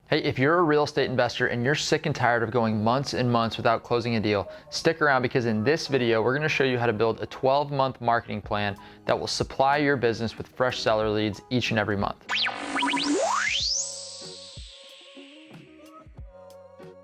Hey, if you're a real estate investor and you're sick and tired of going months and months without closing a deal, stick around because in this video, we're gonna show you how to build a 12-month marketing plan that will supply your business with fresh seller leads each and every month.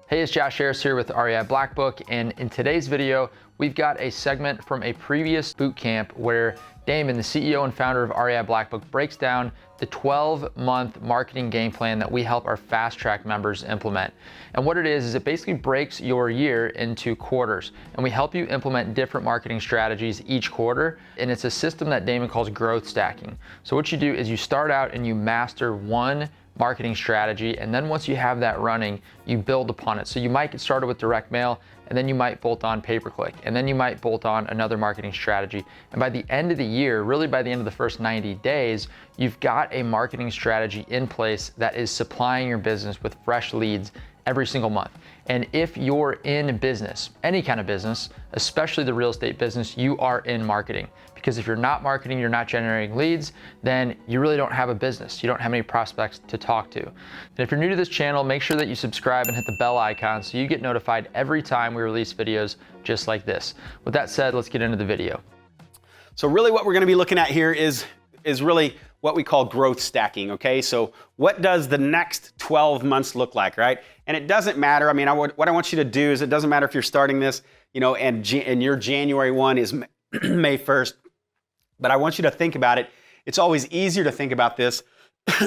Hey, it's Josh Harris here with REI Black Book, and in today's video, we've got a segment from a previous boot camp where Damon, the CEO and founder of REI Black Book, breaks down the 12-month marketing game plan that we help our Fast Track members implement. And what it is it basically breaks your year into quarters, and we help you implement different marketing strategies each quarter, and it's a system that Damon calls growth stacking. So what you do is you start out and you master one marketing strategy, and then once you have that running, you build upon it. So you might get started with direct mail, and then you might bolt on pay-per-click, and then you might bolt on another marketing strategy. And by the end of the year, really by the end of the first 90 days, you've got a marketing strategy in place that is supplying your business with fresh leads every single month. And if you're in business, any kind of business, especially the real estate business, you are in marketing. Because if you're not marketing, you're not generating leads, then you really don't have a business. You don't have any prospects to talk to. And if you're new to this channel, make sure that you subscribe and hit the bell icon so you get notified every time we release videos just like this. With that said, let's get into the video. So really what we're gonna be looking at here is really what we call growth stacking, okay? So what does the next 12 months look like, right? And it doesn't matter, I mean, what I want you to do is it doesn't matter if you're starting this, you know, and your January 1 is May 1st, but I want you to think about it. It's always easier to think about this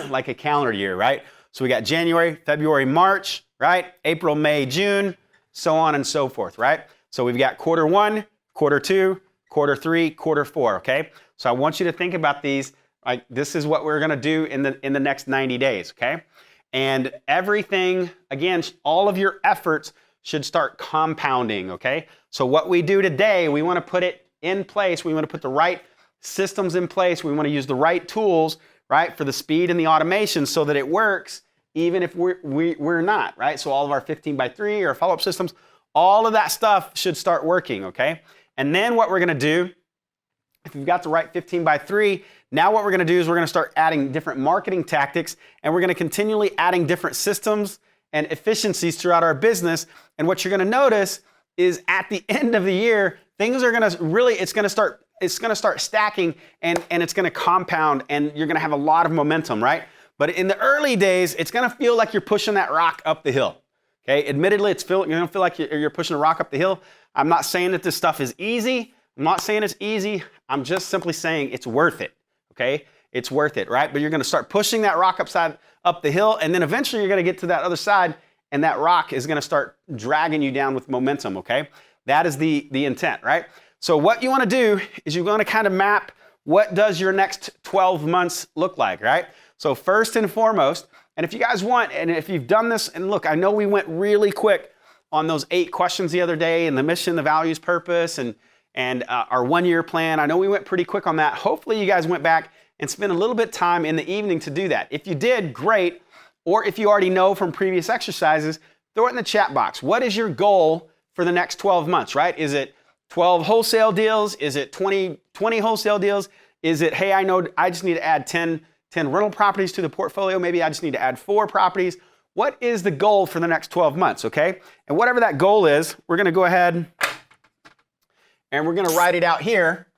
like a calendar year, right? So we got January, February, March, right? April, May, June, so on and so forth, right? So we've got quarter 1, quarter 2, quarter 3, quarter 4, okay? So I want you to think about these, like this is what we're gonna do in the next 90 days, okay? And everything, again, all of your efforts should start compounding, okay? So what we do today, we wanna put it in place, we wanna put the right systems in place, we wanna use the right tools, right, for the speed and the automation so that it works even if we're not, right? So all of our 15x3 or follow-up systems, all of that stuff should start working, okay? And then what we're gonna do, if you've got the right 15x3, now what we're gonna do is we're gonna start adding different marketing tactics, and we're gonna continually adding different systems and efficiencies throughout our business. And what you're gonna notice is at the end of the year, things are gonna really, it's gonna start stacking and it's gonna compound, and you're gonna have a lot of momentum, right? But in the early days, it's gonna feel like you're pushing that rock up the hill. Okay, admittedly, you're gonna feel like you're pushing a rock up the hill. I'm not saying that this stuff is easy. I'm not saying it's easy. I'm just simply saying it's worth it, okay? It's worth it, right? But you're gonna start pushing that rock up the hill, and then eventually you're gonna get to that other side, and that rock is gonna start dragging you down with momentum, okay? That is the intent, right? So what you wanna do is you're gonna kind of map what does your next 12 months look like, right? So first and foremost, and if you guys want, and if you've done this, and look, I know we went really quick on those 8 questions the other day, and the mission, the values, purpose, and our 1-year plan. I know we went pretty quick on that. Hopefully you guys went back and spent a little bit of time in the evening to do that. If you did, great. Or if you already know from previous exercises, throw it in the chat box. What is your goal for the next 12 months, right? Is it 12 wholesale deals? Is it 20 wholesale deals? Is it, hey, I know I just need to add 10 rental properties to the portfolio. Maybe I just need to add 4 properties. What is the goal for the next 12 months, okay? And whatever that goal is, we're gonna go ahead and we're gonna write it out here,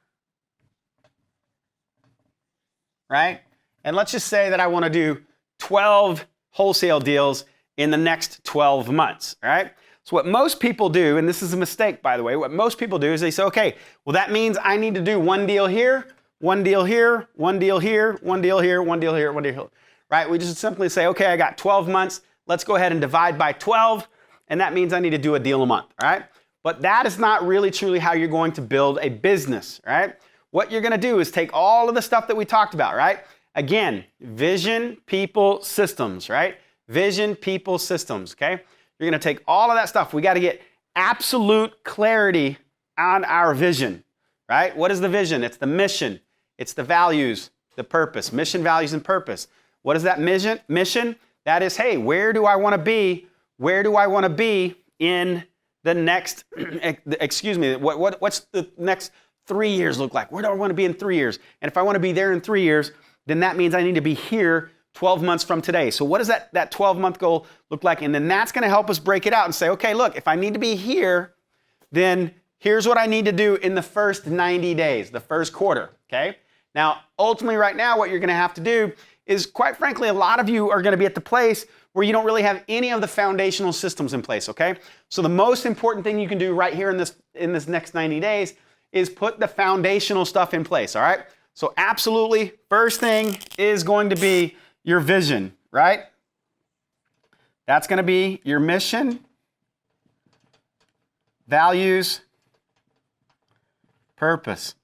right? And let's just say that I wanna do 12 wholesale deals in the next 12 months, right? So what most people do, and this is a mistake, by the way, what most people do is they say, okay, well that means I need to do 1 deal here, 1 deal here, 1 deal here, 1 deal here, 1 deal here, 1 deal here, right? We just simply say, okay, I got 12 months, let's go ahead and divide by 12, and that means I need to do a deal a month, all right? But that is not really truly how you're going to build a business, right? What you're gonna do is take all of the stuff that we talked about, right? Again, vision, people, systems, right? Vision, people, systems, okay? You're gonna take all of that stuff. We gotta get absolute clarity on our vision, right? What is the vision? It's the mission, it's the values, the purpose, mission, values, and purpose. What is that mission? That is, hey, where do I wanna be? Where do I wanna be in the next, excuse me, what's the next 3 years look like? Where do I want to be in 3 years? And if I want to be there in 3 years, then that means I need to be here 12 months from today. So what does that 12-month goal look like? And then that's going to help us break it out and say, okay, look, if I need to be here, then here's what I need to do in the first 90 days, the first quarter, okay? Now, ultimately right now, what you're going to have to do is, quite frankly, a lot of you are going to be at the place where you don't really have any of the foundational systems in place, okay? So the most important thing you can do right here in this next 90 days is put the foundational stuff in place, all right? So absolutely, first thing is going to be your vision, right? That's going to be your mission, values, purpose.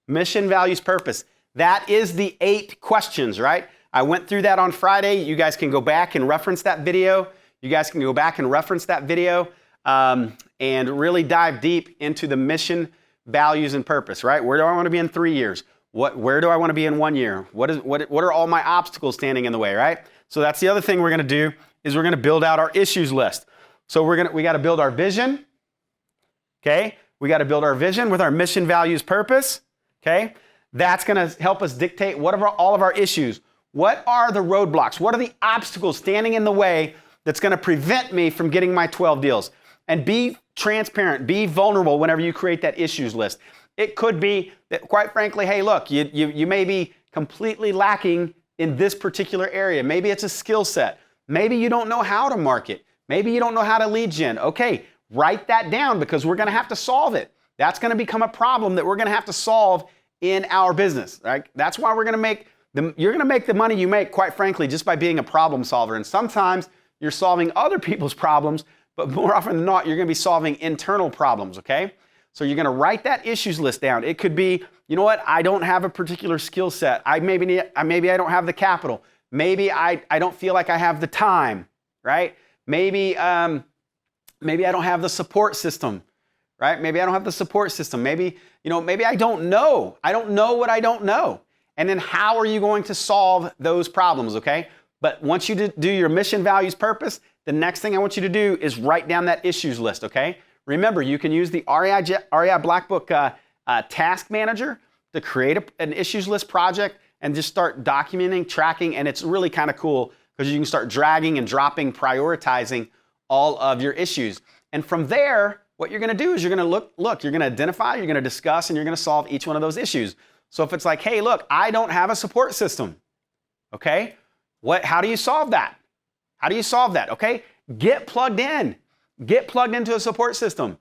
Mission, values, purpose. That is the 8 questions, right? I went through that on Friday. You guys can go back and reference that video. And really dive deep into the mission, values, and purpose, right? Where do I want to be in 3 years? Where do I want to be in 1 year? What are all my obstacles standing in the way, right? So that's the other thing we're going to do, is we're going to build out our issues list. So we got to build our vision, okay? We got to build our vision with our mission, values, purpose, okay? That's going to help us dictate all of our issues. What are the roadblocks? What are the obstacles standing in the way that's going to prevent me from getting my 12 deals? And be transparent, be vulnerable whenever you create that issues list. It could be that, quite frankly, hey, look, you may be completely lacking in this particular area. Maybe it's a skill set. Maybe you don't know how to market. Maybe you don't know how to lead gen. Okay, write that down, because we're going to have to solve it. That's going to become a problem that we're going to have to solve in our business, right? That's why you're going to make the money you make, quite frankly, just by being a problem solver. And sometimes you're solving other people's problems, but more often than not, you're going to be solving internal problems, okay? So you're going to write that issues list down. It could be, you know what, I don't have a particular skill set. Maybe I don't have the capital. Maybe I don't feel like I have the time, right? Maybe I don't have the support system, right? Maybe I don't have the support system. Maybe I don't know. I don't know what I don't know. And then how are you going to solve those problems, okay? But once you do your mission, values, purpose, the next thing I want you to do is write down that issues list, okay? Remember, you can use the REI Black Book Task Manager to create an issues list project and just start documenting, tracking, and it's really kind of cool because you can start dragging and dropping, prioritizing all of your issues. And from there, what you're going to do is you're going to you're going to identify, you're going to discuss, and you're going to solve each one of those issues. So if it's like, hey, look, I don't have a support system, okay? How do you solve that? How do you solve that, okay? Get plugged in. Get plugged into a support system.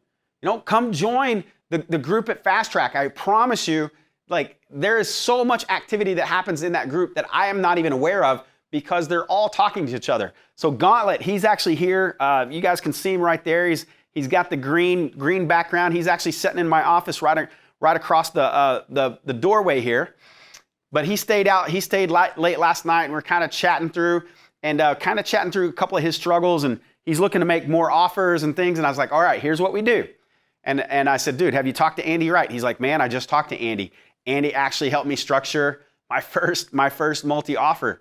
Come join the group at Fast Track. I promise you, there is so much activity that happens in that group that I am not even aware of, because they're all talking to each other. So Gauntlet, he's actually here. You guys can see him right there. He's got the green background. He's actually sitting in my office right across the doorway here. But he stayed late last night, and we're kind of chatting through a couple of his struggles, and he's looking to make more offers and things. And I was like, all right, here's what we do. And I said, dude, have you talked to Andy Wright? He's like, man, I just talked to Andy. Andy actually helped me structure my first multi-offer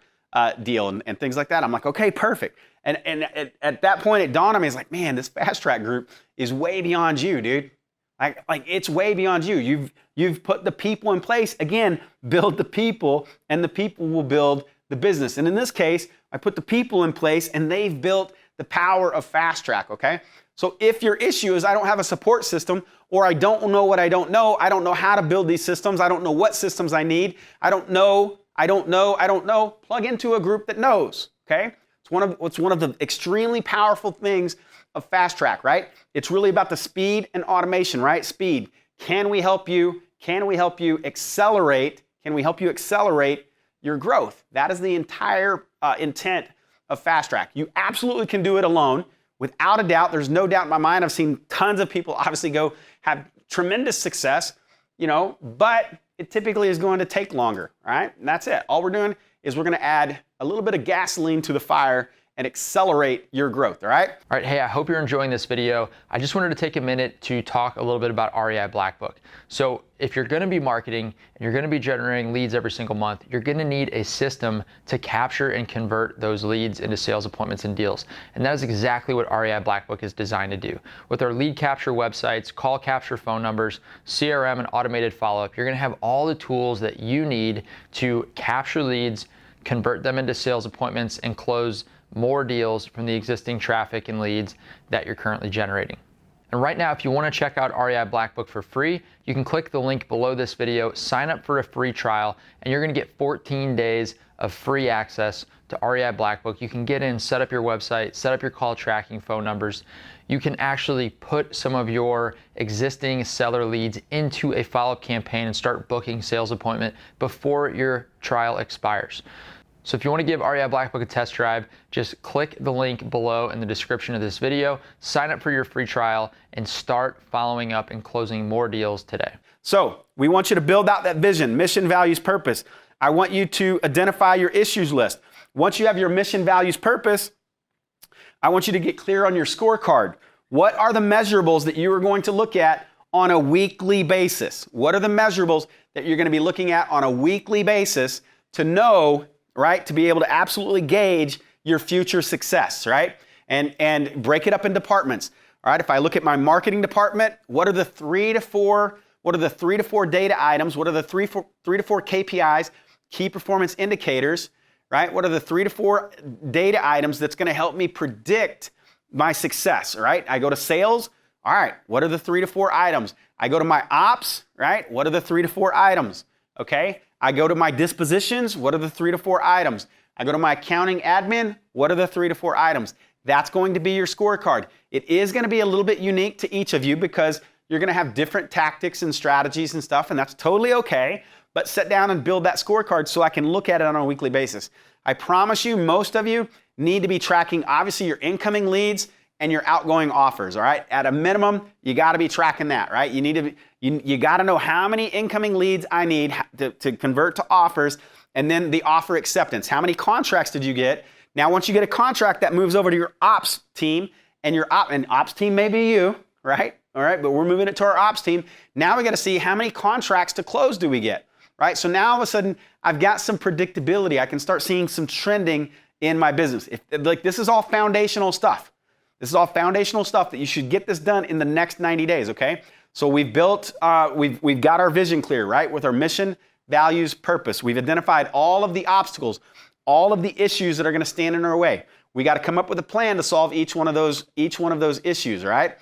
deal and things like that. I'm like, okay, perfect. And at that point, it dawned on me, it's like, man, this Fast Track group is way beyond you, dude. Like it's way beyond you. You've put the people in place. Again, build the people, and the people will build the business. And in this case, I put the people in place, and they've built the power of Fast Track, okay? So if your issue is I don't have a support system, or I don't know what I don't know how to build these systems, I don't know what systems I need, I don't know, plug into a group that knows, okay? It's one of the extremely powerful things of Fast Track, right? It's really about the speed and automation, right? Speed. Can we help you accelerate? Can we help you accelerate your growth? That is the entire intent of Fast Track. You absolutely can do it alone, without a doubt. There's no doubt in my mind. I've seen tons of people obviously go have tremendous success, but it typically is going to take longer, right? And that's it. All we're doing is we're going to add a little bit of gasoline to the fire and accelerate your growth, all right? All right, hey, I hope you're enjoying this video. I just wanted to take a minute to talk a little bit about REI Blackbook. So if you're gonna be marketing and you're gonna be generating leads every single month, you're gonna need a system to capture and convert those leads into sales appointments and deals. And that is exactly what REI Blackbook is designed to do. With our lead capture websites, call capture phone numbers, CRM, and automated follow-up, you're gonna have all the tools that you need to capture leads, convert them into sales appointments, and close more deals from the existing traffic and leads that you're currently generating. And right now, if you want to check out REI Blackbook for free, you can click the link below this video, sign up for a free trial, and you're going to get 14 days of free access to REI Blackbook. You can get in, set up your website, set up your call tracking phone numbers. You can actually put some of your existing seller leads into a follow-up campaign and start booking sales appointment before your trial expires. So if you want to give REI Blackbook a test drive, just click the link below in the description of this video, sign up for your free trial, and start following up and closing more deals today. So we want you to build out that vision, mission, values, purpose. I want you to identify your issues list. Once you have your mission, values, purpose, I want you to get clear on your scorecard. What are the measurables that you are going to look at on a weekly basis? What are the measurables that you're going to be looking at on a weekly basis to know, right, to be able to absolutely gauge your future success, right? And break it up in departments. All right, if I look at my marketing department, what are the 3 to 4 data items? What are the 3 to 4 KPIs, key performance indicators, right? What are the 3 to 4 data items that's going to help me predict my success, right? I go to sales. All right, what are the 3 to 4 items? I go to my ops, right? What are the 3 to 4 items? Okay. I go to my dispositions. What are the 3 to 4 items? I go to my accounting admin. What are the 3 to 4 items? That's going to be your scorecard. It is going to be a little bit unique to each of you because you're going to have different tactics and strategies and stuff, and that's totally okay. But sit down and build that scorecard so I can look at it on a weekly basis. I promise you, most of you need to be tracking, obviously, your incoming leads and your outgoing offers, all right? At a minimum, you got to be tracking that, right? You need to be, you got to know how many incoming leads I need to convert to offers, and then the offer acceptance. How many contracts did you get? Now, once you get a contract, that moves over to your ops team, and your ops team may be you, right? All right, but we're moving it to our ops team. Now we got to see how many contracts to close do we get, right? So now all of a sudden, I've got some predictability. I can start seeing some trending in my business. This is all foundational stuff. This is all foundational stuff that you should get this done in the next 90 days, okay? So we've built, we've got our vision clear, right? With our mission, values, purpose. We've identified all of the obstacles, all of the issues that are going to stand in our way. We got to come up with a plan to solve each one of those issues, right?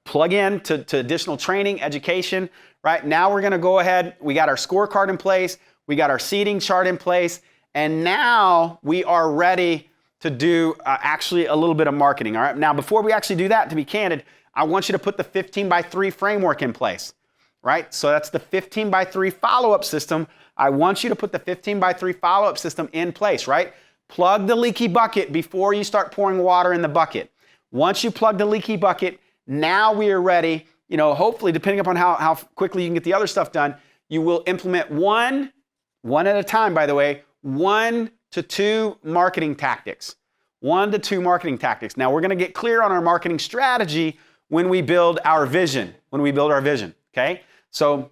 Plug in to additional training, education, right? Now we're going to go ahead. We got our scorecard in place. We got our seating chart in place. And now we are ready to do actually a little bit of marketing, all right? Now, before we actually do that, to be candid, I want you to put the 15x3 framework in place, right? So that's the 15x3 follow-up system. I want you to put the 15x3 follow-up system in place, right? Plug the leaky bucket before you start pouring water in the bucket. Once you plug the leaky bucket, now we are ready, hopefully, depending upon how quickly you can get the other stuff done, you will implement one at a time, by the way, 1 to 2 marketing tactics. 1 to 2 marketing tactics. Now, we're going to get clear on our marketing strategy when we build our vision, okay? So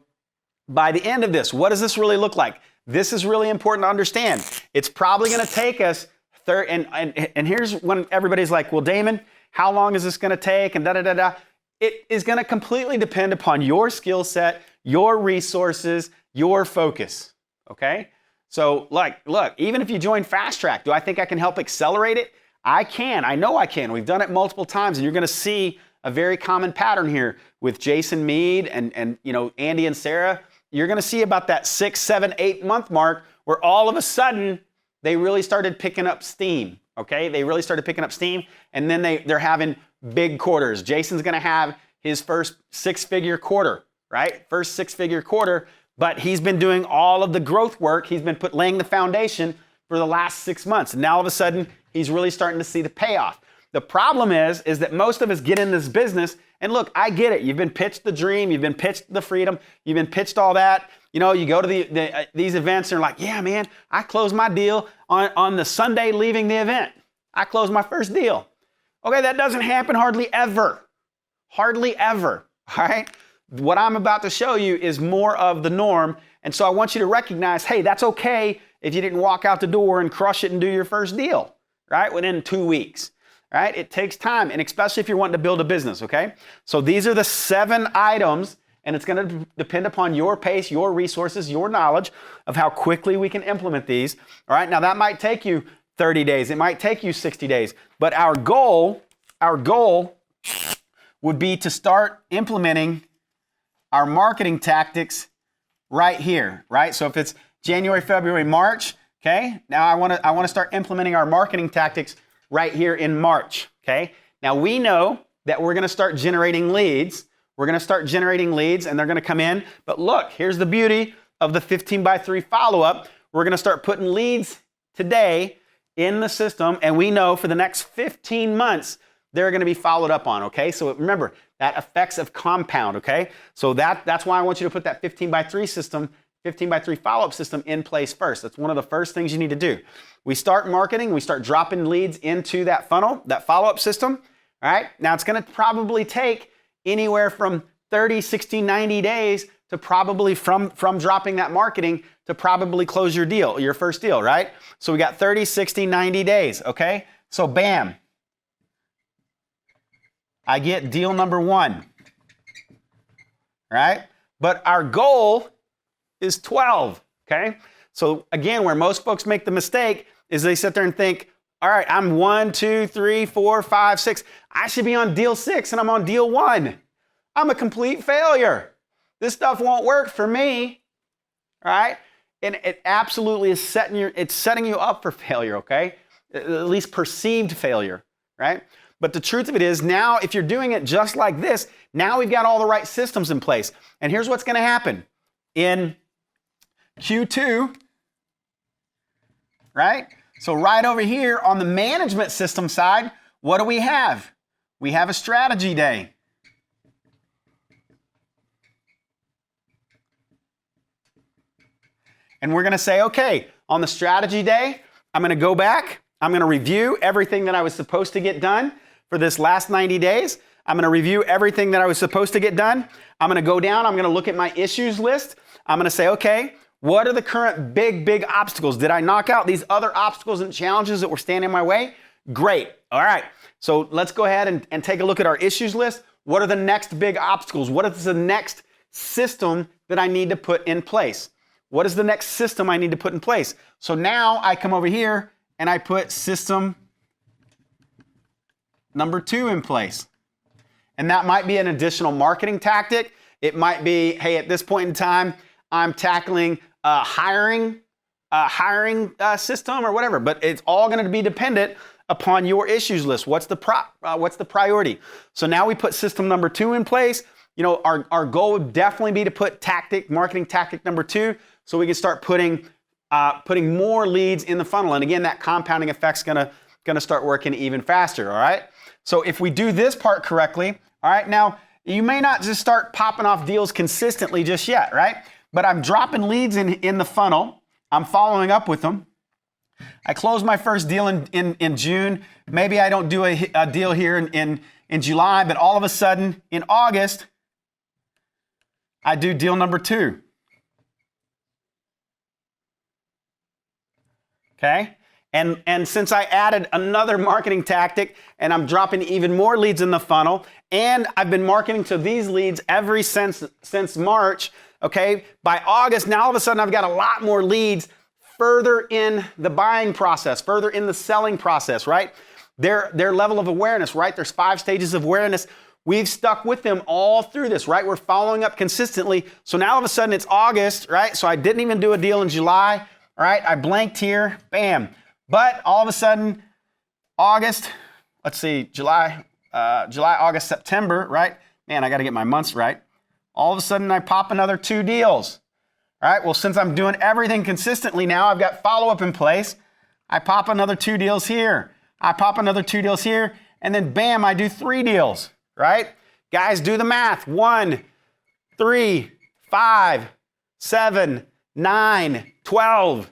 by the end of this, what does this really look like? This is really important to understand. It's probably going to take us, and here's when everybody's like, well, Damon, how long is this going to take? And da-da-da-da. It is going to completely depend upon your skill set, your resources, your focus, okay? So look, even if you join Fast Track, do I think I can help accelerate it? I can. I know I can. We've done it multiple times, and you're going to see a very common pattern here with Jason Mead and Andy and Sarah. You're going to see about that 6, 7, 8 month mark where all of a sudden they really started picking up steam. Okay, they really started picking up steam, and then they're having big quarters. Jason's going to have his first 6-figure quarter, right? First 6-figure quarter. But he's been doing all of the growth work. He's been laying the foundation for the last 6 months. And now all of a sudden, he's really starting to see the payoff. The problem is that most of us get in this business, and look, I get it. You've been pitched the dream. You've been pitched the freedom. You've been pitched all that. You go to these events, and you're like, yeah, man, I closed my deal on the Sunday leaving the event. I close my first deal. Okay, that doesn't happen hardly ever. Hardly ever, all right? What I'm about to show you is more of the norm, and so I want you to recognize, hey, that's okay if you didn't walk out the door and crush it and do your first deal, right, within 2 weeks, right? It takes time, and especially if you're wanting to build a business, okay? So these are the 7 items, and it's going to depend upon your pace, your resources, your knowledge of how quickly we can implement these, all right? Now, that might take you 30 days. It might take you 60 days, but our goal would be to start implementing our marketing tactics right here, right? So if it's January, February, March, okay? Now I want to start implementing our marketing tactics right here in March, okay? Now we know that we're going to start generating leads. We're going to start generating leads and they're going to come in. But look, here's the beauty of the 15x3 follow-up. We're going to start putting leads today in the system, and we know for the next 15 months, they're going to be followed up on, okay? So remember, that effects of compound, okay? So that's why I want you to put that 15x3 system, 15x3 follow-up system in place first. That's one of the first things you need to do. We start marketing, we start dropping leads into that funnel, that follow-up system, all right? Now, it's going to probably take anywhere from 30, 60, 90 days to probably from dropping that marketing to probably close your deal, your first deal, right? So we got 30, 60, 90 days, okay? So bam, I get deal number 1, right? But our goal is 12, okay? So again, where most folks make the mistake is they sit there and think, all right, I'm 1, 2, 3, 4, 5, 6. I should be on deal 6 and I'm on deal 1. I'm a complete failure. This stuff won't work for me, right? And it absolutely is setting you up for failure, okay? At least perceived failure, right? But the truth of it is now, if you're doing it just like this, now we've got all the right systems in place. And here's what's going to happen. In Q2, right? So right over here on the management system side, what do we have? We have a strategy day. And we're going to say, okay, on the strategy day, I'm going to go back. I'm going to review everything that I was supposed to get done for this last 90 days. I'm going to review everything that I was supposed to get done. I'm going to go down. I'm going to look at my issues list. I'm going to say, okay, what are the current big obstacles? Did I knock out these other obstacles and challenges that were standing in my way? Great. All right. So let's go ahead and take a look at our issues list. What are the next big obstacles? What is the next system that I need to put in place? What is the next system I need to put in place? So now I come over here and I put system number 2 in place. And that might be an additional marketing tactic. It might be, hey, at this point in time, I'm tackling a hiring system or whatever, but it's all going to be dependent upon your issues list. What's the priority? So now we put system number 2 in place. You know, our goal would definitely be to put marketing tactic number 2, so we can start putting more leads in the funnel. And again, that compounding effect's gonna start working even faster, all right? So if we do this part correctly, all right, now you may not just start popping off deals consistently just yet, right? But I'm dropping leads in the funnel. I'm following up with them. I close my first deal in June. Maybe I don't do a deal here in July, but all of a sudden in August, I do deal number 2. Okay? And since I added another marketing tactic and I'm dropping even more leads in the funnel, and I've been marketing to these leads since March, okay? By August, now all of a sudden I've got a lot more leads further in the buying process, further in the selling process, right? Their level of awareness, right? There's 5 stages of awareness. We've stuck with them all through this, right? We're following up consistently. So now all of a sudden it's August, right? So I didn't even do a deal in July, all right? I blanked here, bam. But all of a sudden, August, let's see, July, August, September, right? Man, I got to get my months right. All of a sudden, I pop another 2 deals. All right, well, since I'm doing everything consistently now, I've got follow-up in place. I pop another 2 deals here. I pop another 2 deals here. And then, bam, I do 3 deals, right? Guys, do the math. 1, 3, 5, 7, 9, 12.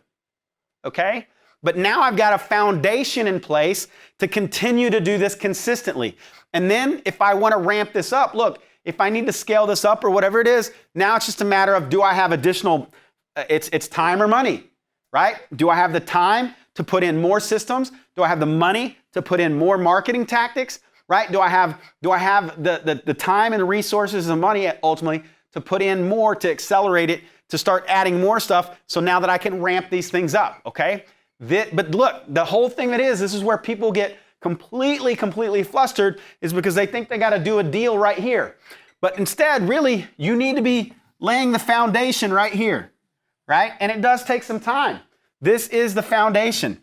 Okay? But now I've got a foundation in place to continue to do this consistently. And then if I want to ramp this up, look, if I need to scale this up or whatever it is, now it's just a matter of, do I have additional, it's time or money, right? Do I have the time to put in more systems? Do I have the money to put in more marketing tactics, right? Do I have the time and the resources and money ultimately to put in more to accelerate it, to start adding more stuff so now that I can ramp these things up, okay? But look, the whole thing this is where people get completely flustered, is because they think they got to do a deal right here. But instead, really, you need to be laying the foundation right here, right? And it does take some time. This is the foundation.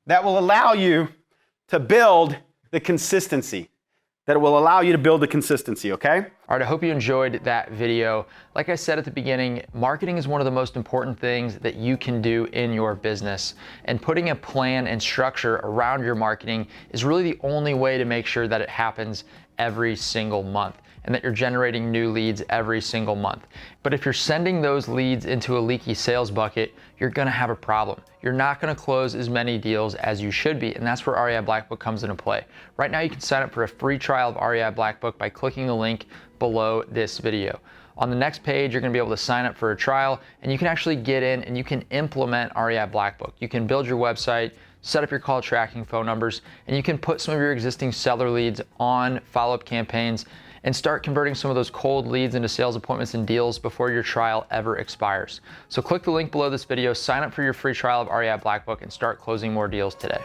That will allow you to build the consistency. That will allow you to build the consistency, okay? All right, I hope you enjoyed that video. Like I said at the beginning, marketing is one of the most important things that you can do in your business. And putting a plan and structure around your marketing is really the only way to make sure that it happens every single month and that you're generating new leads every single month. But if you're sending those leads into a leaky sales bucket, you're gonna have a problem. You're not gonna close as many deals as you should be, and that's where REI Blackbook comes into play. Right now, you can sign up for a free trial of REI Blackbook by clicking the link below this video. On the next page, you're gonna be able to sign up for a trial, and you can actually get in and you can implement REI Blackbook. You can build your website, set up your call tracking phone numbers, and you can put some of your existing seller leads on follow-up campaigns and start converting some of those cold leads into sales appointments and deals before your trial ever expires. So click the link below this video, sign up for your free trial of REI Blackbook, and start closing more deals today.